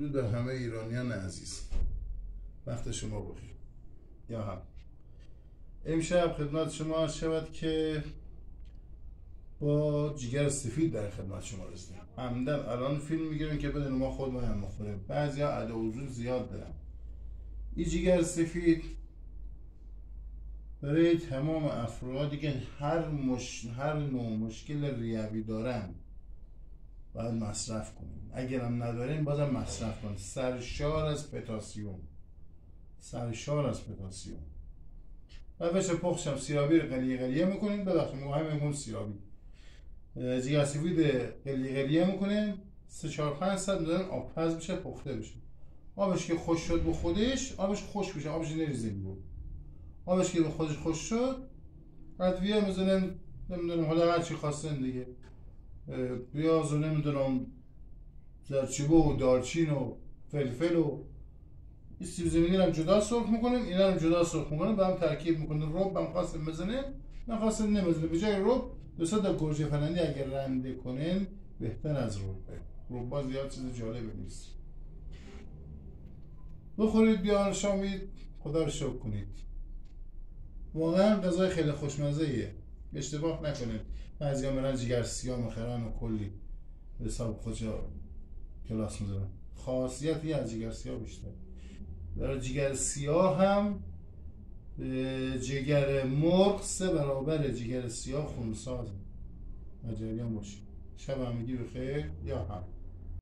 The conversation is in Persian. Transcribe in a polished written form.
درود بر همه ایرانیان عزیز. وقت شما بخیر. یا هم امشب خدمت شما عرض شود که با جگر سفید در خدمت شما رسیدیم. عمدن الان فیلم میگیریم که بدون ما خودمون هم مخوریم. بعضیا عده وجود زیاد دارن. این جگر سفید برای تمام افرادی که هر نوع مشکل ریوی دارن باید مصرف کنیم. اگرم ندارین بازم مصرف کنیم. سرشار از پتاسیم. روش پخشم سیرابی رو قلیه میکنیم. ببخشید مهم میگم سیرابی. جگر سفید قلیه میکنیم. 3-4-5 ساعت میذاریم آب پز بشه، پخته بشه. آبش که خوش شد به خودش، آبش خوش بشه، آبش نریزه بیرون. آبش که به خودش خوش شد، ادویه میذاریم، نمیدونم حالا هر چی خواستن دیگه. پیاز و نمیدونم زرچوبه و دارچین و فلفل و این سیب زمینی رو جدا سرخ میکنیم، اینا رو جدا سرخ میکنیم، با هم ترکیب میکنیم. رب هم خواستیم بزنیم، نخواستیم نمیزنیم. به جای رب 200 تا گوجه فرنگی اگر رنده کنین بهتر از ربه. ربا زیاد چیز جالبی نیست. بخورید، بیان شامید، خدا رو شکر کنید. واقعا غذای خیلی خوشمزه ایه. اشتباه نکنید. بعضیا میرن جگر سیاه میخرن و کلی به حساب خودشا کلاس میذارن. خاصیتی از جگر سیاه بیشتر. برای جگر سیاه هم جگر مرغ 3 برابر جگر سیاه خونسازه. مجریان باشید. شب همگی بخیر. یا هم